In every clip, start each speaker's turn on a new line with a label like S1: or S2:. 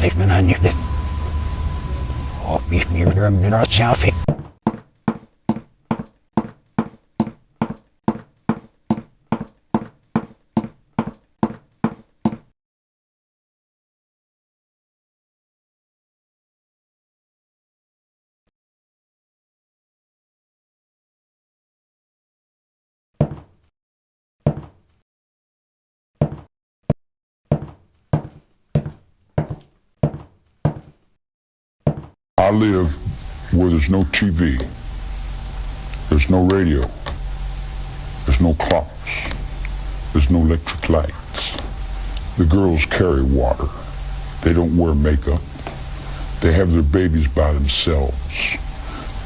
S1: Leef me aan je dit. Op je meer naar zelf.
S2: I live where there's no TV, there's no radio, there's no clocks, there's no electric lights. The girls carry water. They don't wear makeup. They have their babies by themselves.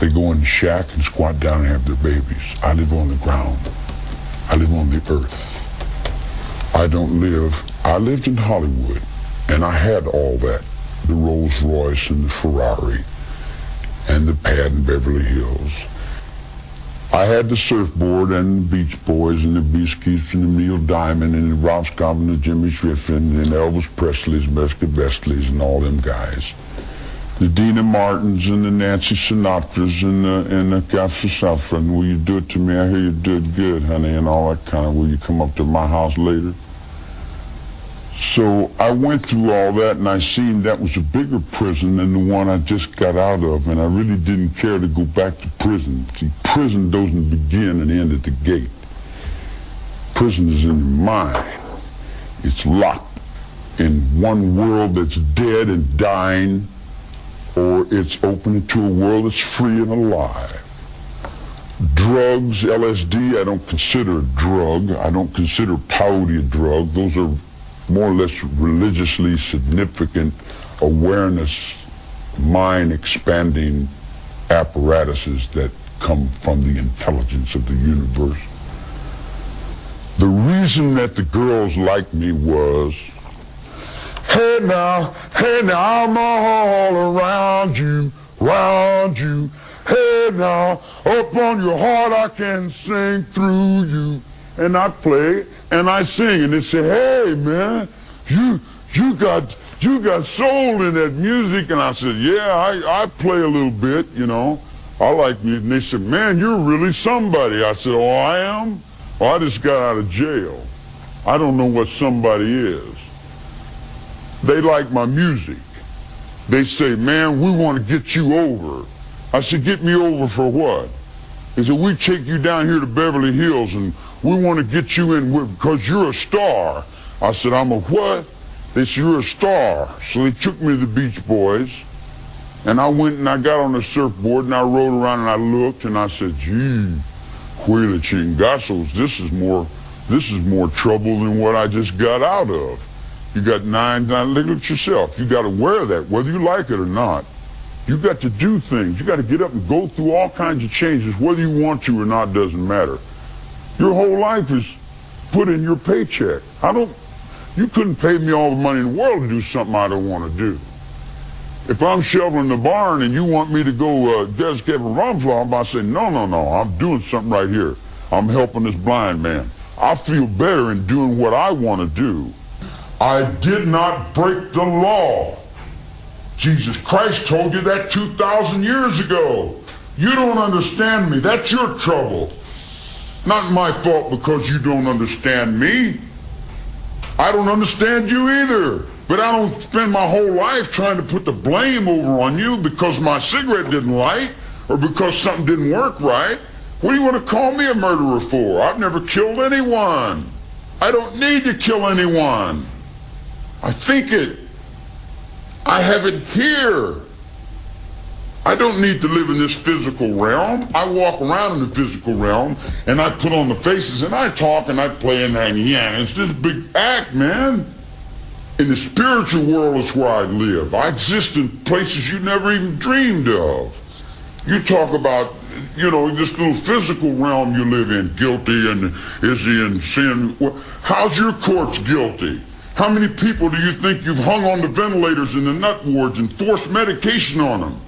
S2: They go in the shack and squat down and have their babies. I live on the ground. I live on the earth. I lived in Hollywood, and I had all that. The Rolls Royce and the Ferrari and the pad in Beverly Hills. I had the surfboard and the Beach Boys and the Beasties and the Neil Diamond and the Rob Scott and the Jimmy Griffin and Elvis Presley's, Mesca Bestleys and all them guys. the Dina Martins and the Nancy Sinatras and the Gaffer Saffron. Will you do it to me? I hear you do it good, honey, and all that kind of. Will you come up to my house later? So I went through all that, and I seen that was a bigger prison than the one I just got out of, and I really didn't care to go back to prison. See, prison doesn't begin and end at the gate. Prison is in the mind. It's locked in one world that's dead and dying, or it's open to a world that's free and alive. Drugs, LSD, I don't consider a drug. I don't consider peyote a drug. Those are more or less religiously significant awareness, mind-expanding apparatuses that come from the intelligence of the universe. The reason that the girls liked me was, hey now, I'm all around you, Hey now, up on your heart I can sing through you. And I play and I sing, and they say, hey man, you got soul in that music. And I said, yeah, I play a little bit, you know. I like music. And they said, man, you're really somebody. I said, oh, I am? Well, I just got out of jail. I don't know what somebody is. They like my music. They say, man, we want to get you over. I said, get me over for what? They said, we take you down here to Beverly Hills and we want to get you in because you're a star. I said, I'm a what? They said, you're a star. So they took me to the Beach Boys, and I went and I got on the surfboard and I rode around and I looked and I said, gee, Huila Chingazos, this is more trouble than what I just got out of. You got nine, look at yourself. You got to wear that, whether you like it or not. You got to do things. You got to get up and go through all kinds of changes, whether you want to or not, doesn't matter. Your whole life is put in your paycheck. You couldn't pay me all the money in the world to do something I don't want to do. If I'm shoveling the barn and you want me to go descape a rumflop, I say, no, I'm doing something right here. I'm helping this blind man. I feel better in doing what I want to do. I did not break the law. Jesus Christ told you that 2,000 years ago. You don't understand me. That's your trouble. Not my fault because you don't understand me. I don't understand you either. But I don't spend my whole life trying to put the blame over on you because my cigarette didn't light or because something didn't work right. What do you want to call me a murderer for? I've never killed anyone. I don't need to kill anyone. I think it. I have it here. I don't need to live in this physical realm. I walk around in the physical realm and I put on the faces and I talk and I play and it's this big act, man. In the spiritual world is where I live. I exist in places you never even dreamed of. You talk about, this little physical realm you live in, guilty and is he in sin? How's your courts guilty? How many people do you think you've hung on the ventilators in the nut wards and forced medication on them?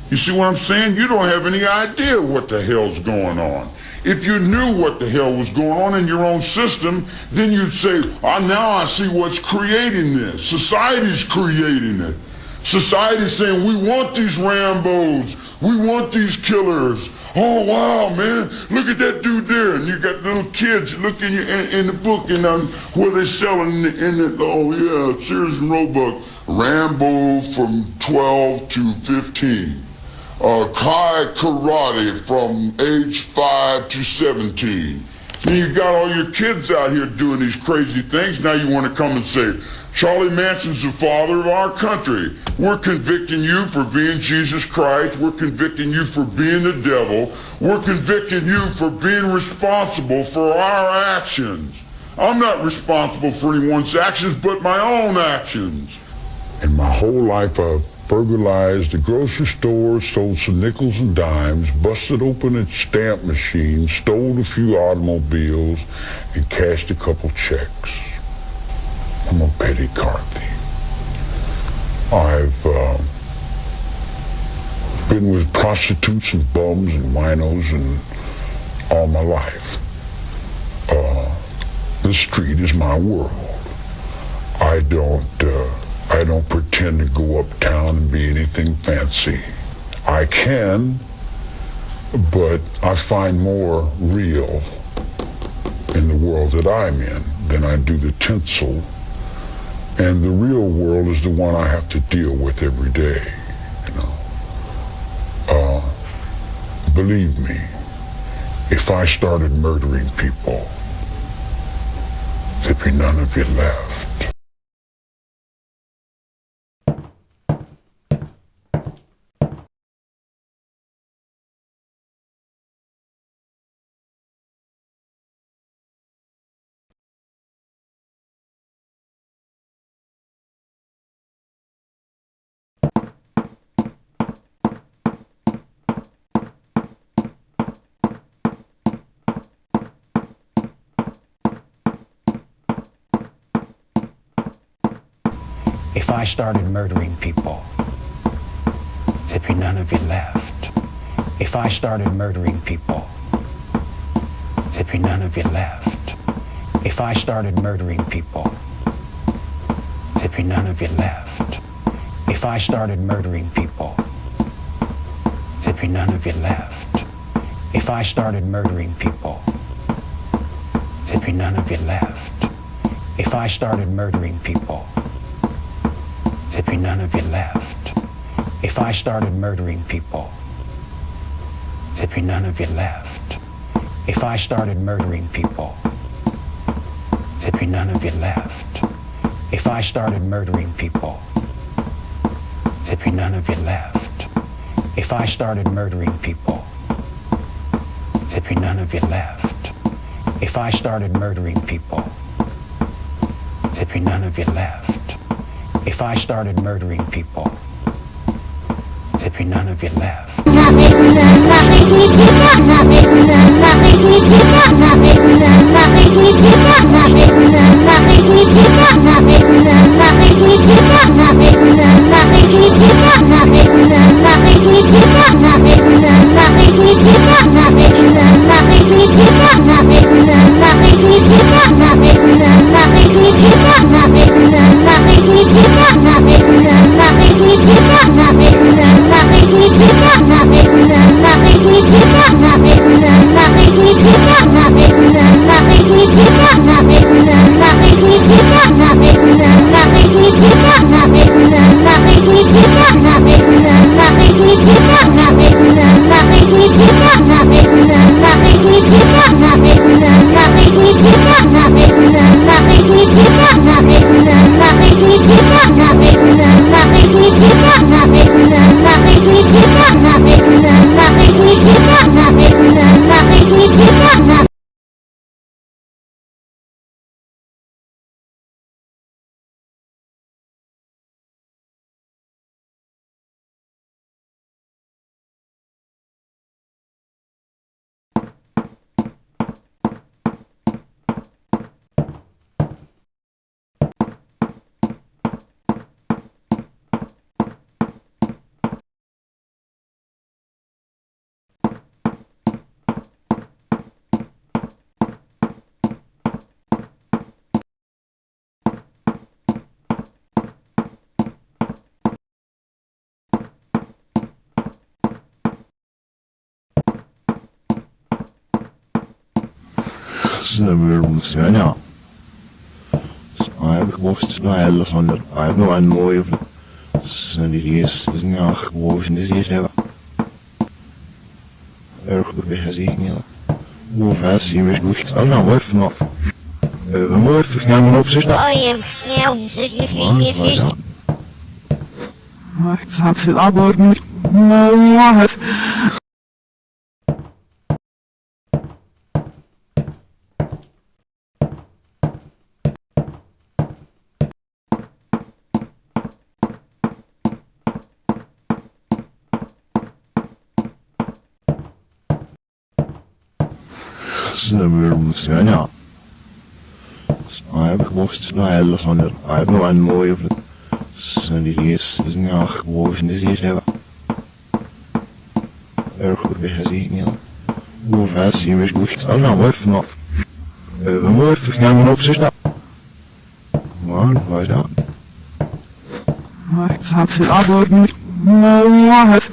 S2: You see what I'm saying? You don't have any idea what the hell's going on. If you knew what the hell was going on in your own system, then you'd say, now I see what's creating this. Society's creating it. Society's saying, we want these Rambos. We want these killers. Oh, wow, man, look at that dude there. And you got little kids looking in the book where they're selling Sears and Roebuck, Rambo from 12 to 15. Kai Karate from age 5 to 17. Then you got all your kids out here doing these crazy things. Now you want to come and say, Charlie Manson's the father of our country. We're convicting you for being Jesus Christ. We're convicting you for being the devil. We're convicting you for being responsible for our actions. I'm not responsible for anyone's actions but my own actions. In my whole life, I've burglarized the grocery store, stole some nickels and dimes, busted open a stamp machine, stole a few automobiles, and cashed a couple checks. I'm a petty car thief. I've been with prostitutes and bums and winos and all my life. The street is my world. I I don't pretend to go uptown and be anything fancy. I can, but I find more real in the world that I'm in than I do the tinsel. And the real world is the one I have to deal with every day, you know. Believe me, if I started murdering people, there'd be none of you left.
S1: If I started murdering people, there'd be none of you left. If I started murdering people, there'd be none of you left. If I started murdering people, there'd be none of you left. If I started murdering people, there'd be none of you left. If I started murdering people, there'd be none of you left. If I started murdering people, there'd be none of you left. If I started murdering people, there'd be none of you left. If I started murdering people, there'd be none of you left. If I started murdering people, there'd be none of you left. If I started murdering people, there'd be none of you left. If I started murdering people, there'd be none of you left. If I started murdering people, there'd be none of you left.
S3: Snömurmusöna. I've watched by a lot on it. I've no one more of it. Sunday is nach woven is it ever. Erg has eaten. Hoe vaak zie je me goed? Oh nou, even nog. We moeten even gaan op zich.
S4: Oh ja, dus nu ging je vis.
S5: Maar ik zag ze al niet. Nou, wat?
S3: Snömurmusöna. I've watched by a lot on it. I've no one more of it. Sunday is nach woven is it ever. Erg has eaten. Hoe vaak zie je me goed? Oh nou, even nog. We moeten even gaan op zich. Maar, waar dan?
S5: Samson abordnud, vahet.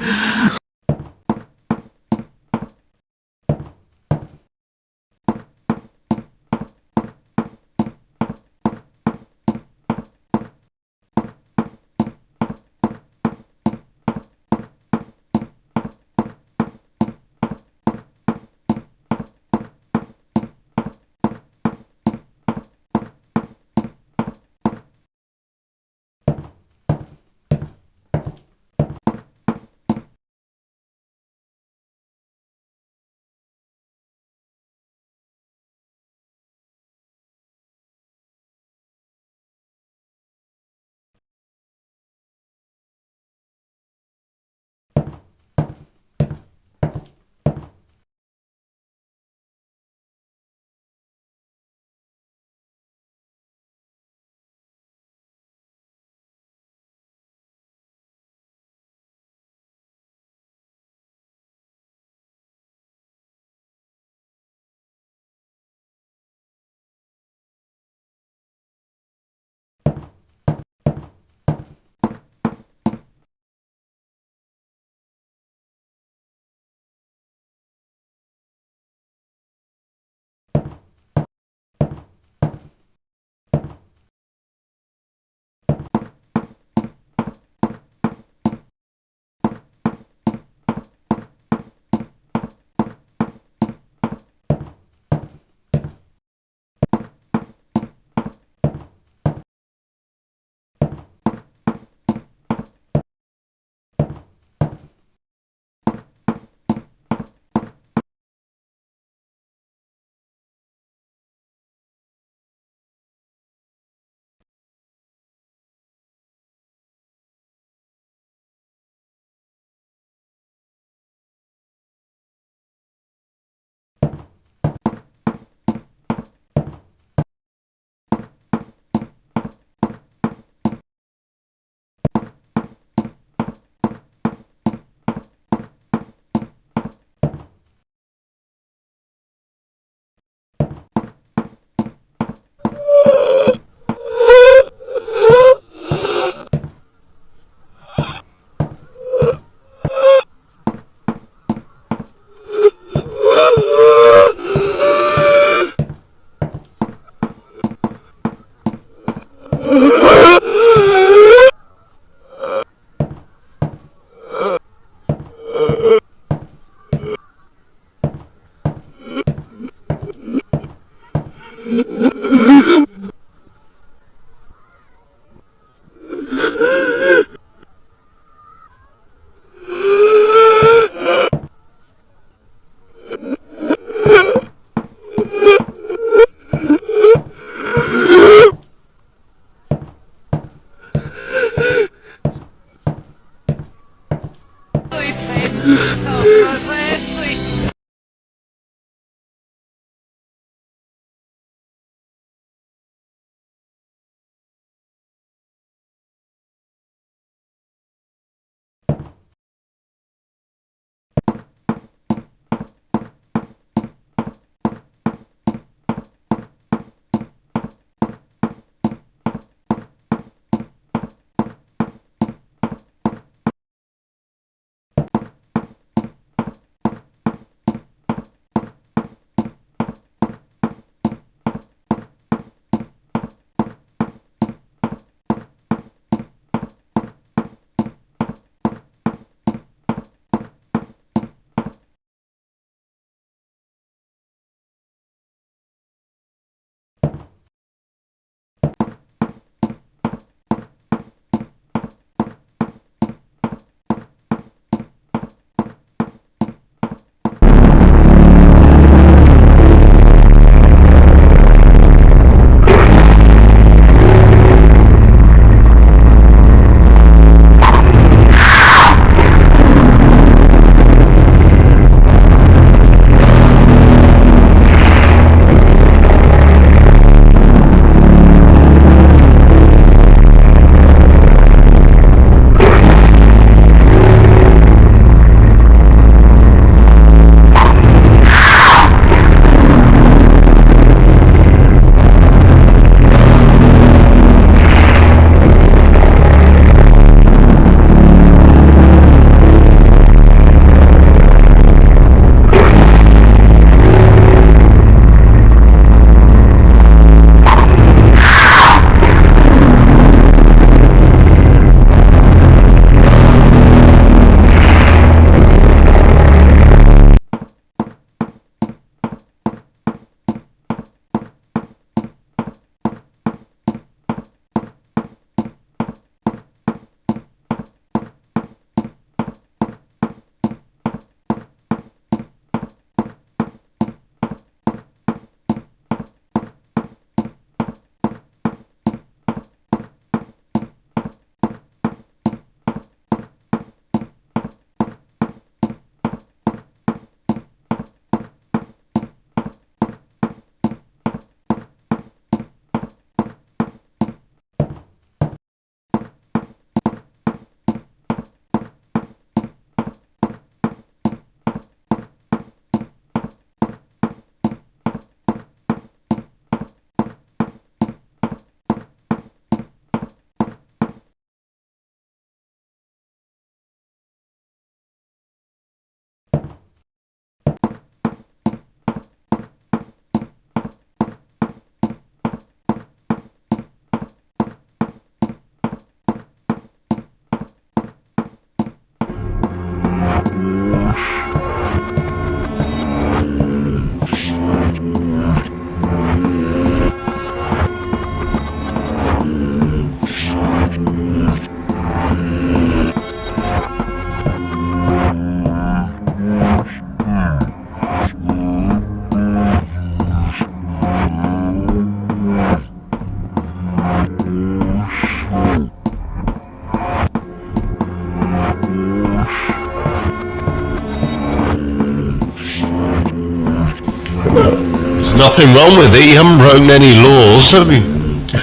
S6: Nothing wrong with it, you haven't broken any laws, have you?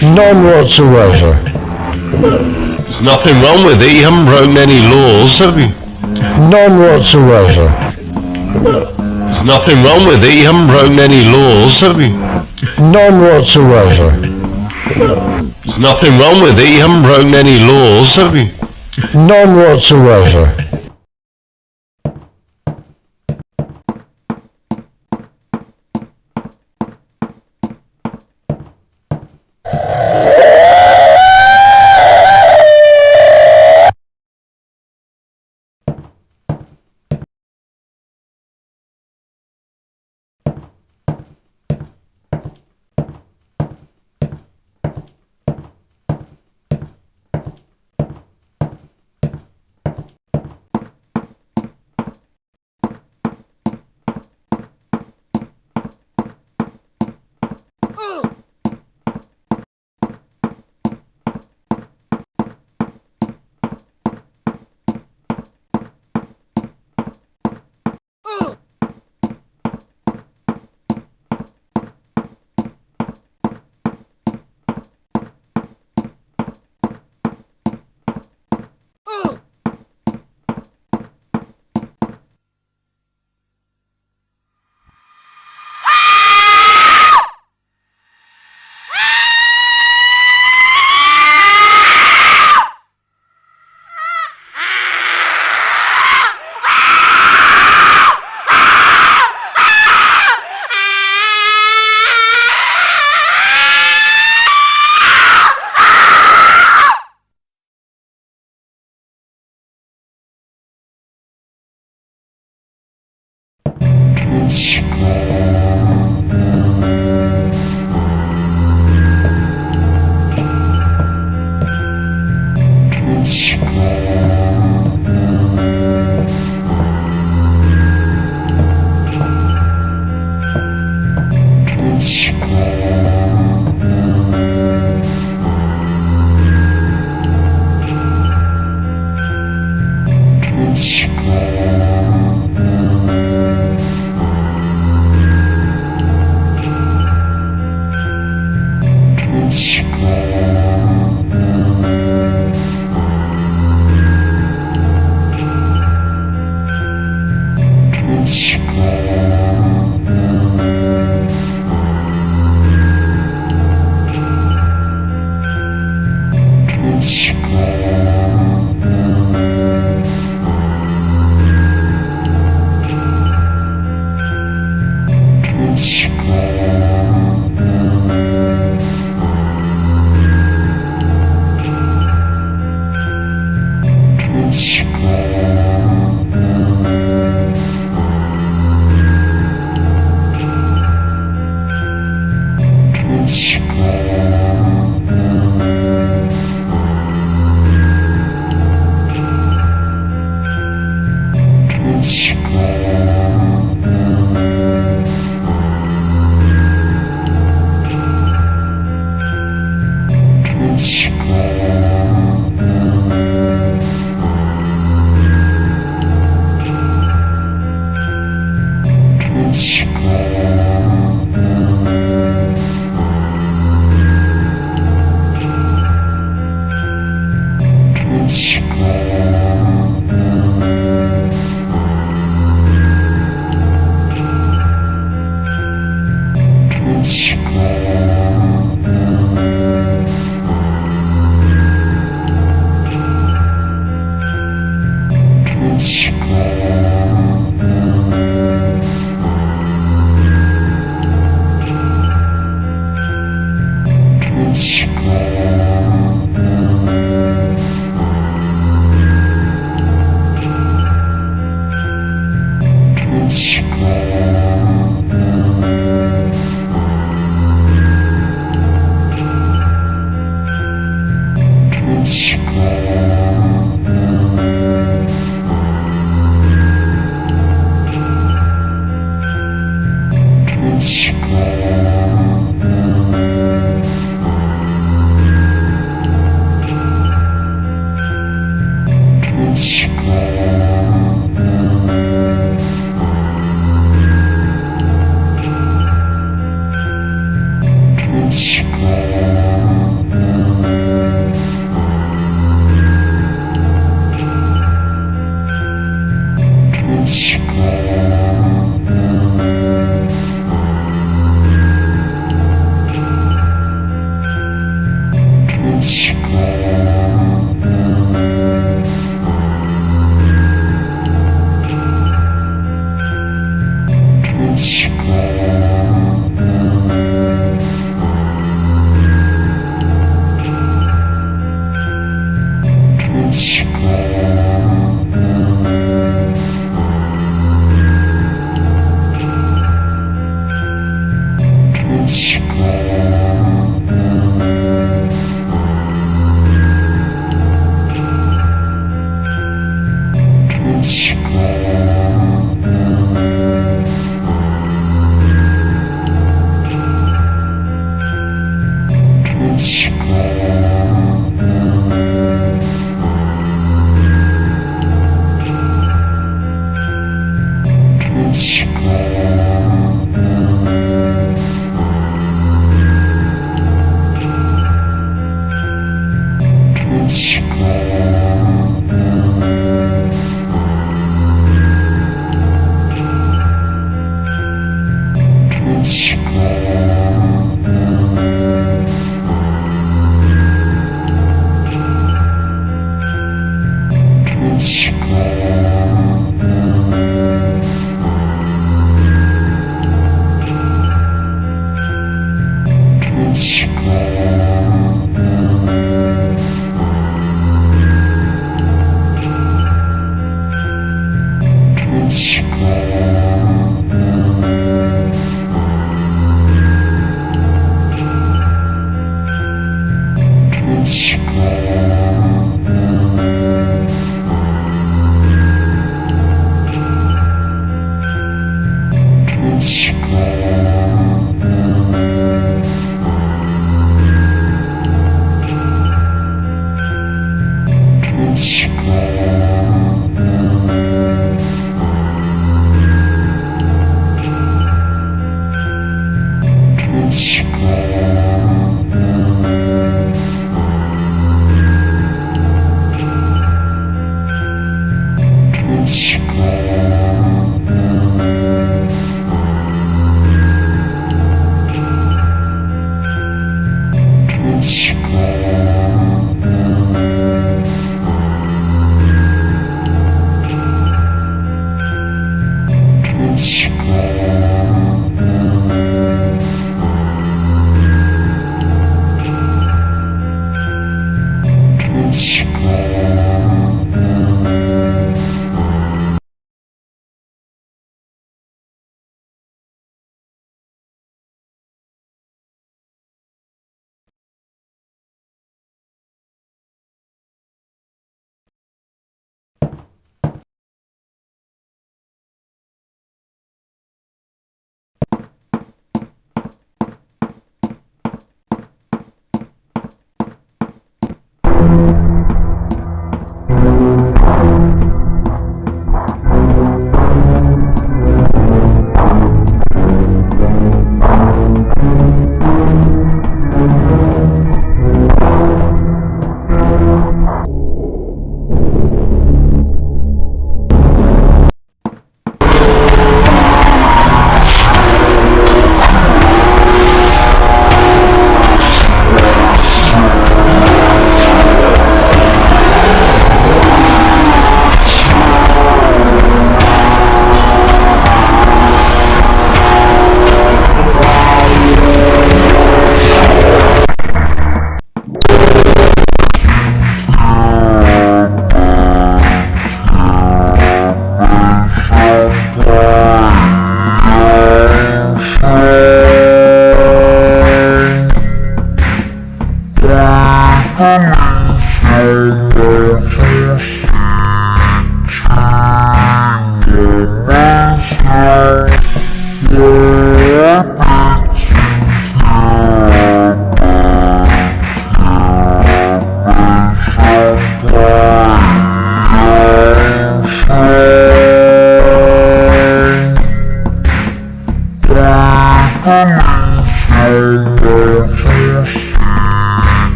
S7: None whatsoever.
S6: Nothing wrong with it, you haven't broken any laws, have you?
S7: None whatsoever.
S6: Nothing wrong with it, you haven't broken any laws, have you?
S7: None whatsoever.
S6: Nothing wrong with it, you haven't broken any laws, have you?
S7: None whatsoever.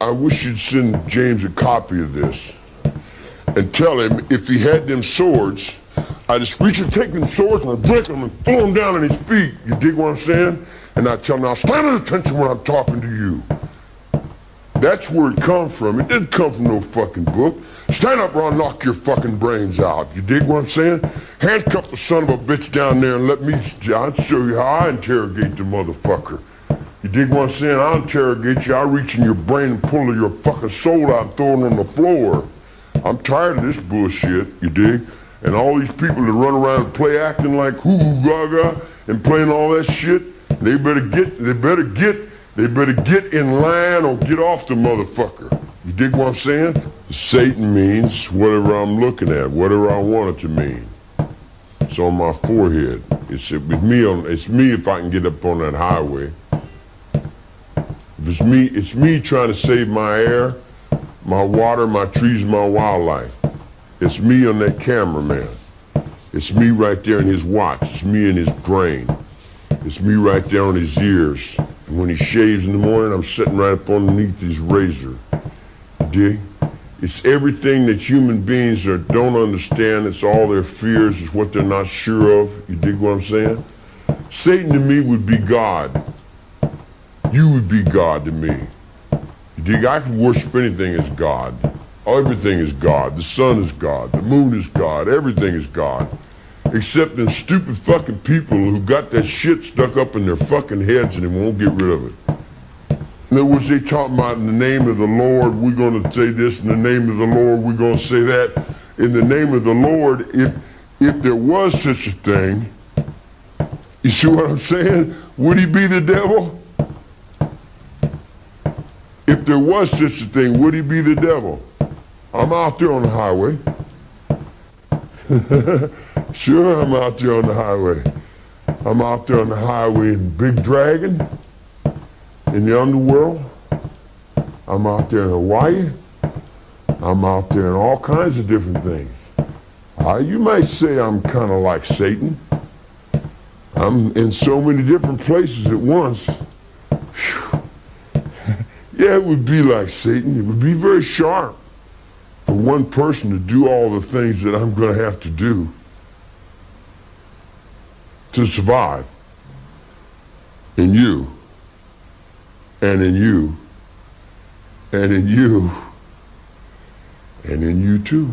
S2: I wish you'd send James a copy of this and tell him if he had them swords, I just reach and take them swords and I break them and throw them down on his feet. You dig what I'm saying? And I tell him, now stand at attention when I'm talking to you. That's where it comes from. It didn't come from no fucking book. Stand up or I'll knock your fucking brains out. You dig what I'm saying? Handcuff the son of a bitch down there and let me, I'll show you how I interrogate the motherfucker. You dig what I'm saying? I'll interrogate you. I'll reach in your brain and pull your fucking soul out and throw it on the floor. I'm tired of this bullshit, you dig? And all these people that run around and play acting like hoo-hoo gaga and playing all that shit, they better get in line or get off the motherfucker. You dig what I'm saying? Satan means whatever I'm looking at, whatever I want it to mean. It's on my forehead. It's me if I can get up on that highway. If it's me trying to save my air, my water, my trees, my wildlife. It's me on that cameraman. It's me right there in his watch. It's me in his brain. It's me right there on his ears. And when he shaves in the morning, I'm sitting right up underneath his razor. Dig? It's everything that human beings don't understand. It's all their fears. It's what they're not sure of. You dig what I'm saying? Satan to me would be God. You would be God to me. You dig? I could worship anything as God. Everything is God. The sun is God. The moon is God. Everything is God. Except them stupid fucking people who got that shit stuck up in their fucking heads and they won't get rid of it. In other words, they talk about in the name of the Lord, we're going to say this. In the name of the Lord, we're going to say that. In the name of the Lord, if there was such a thing, you see what I'm saying? Would he be the devil? If there was such a thing, would he be the devil? I'm out there on the highway. Sure, I'm out there on the highway. I'm out there on the highway in Big Dragon, in the underworld. I'm out there in Hawaii. I'm out there in all kinds of different things. You might say I'm kind of like Satan. I'm in so many different places at once. Whew. Yeah, it would be like Satan. It would be very sharp for one person to do all the things that I'm going to have to do to survive. In you, and in you, and in you, and in you too.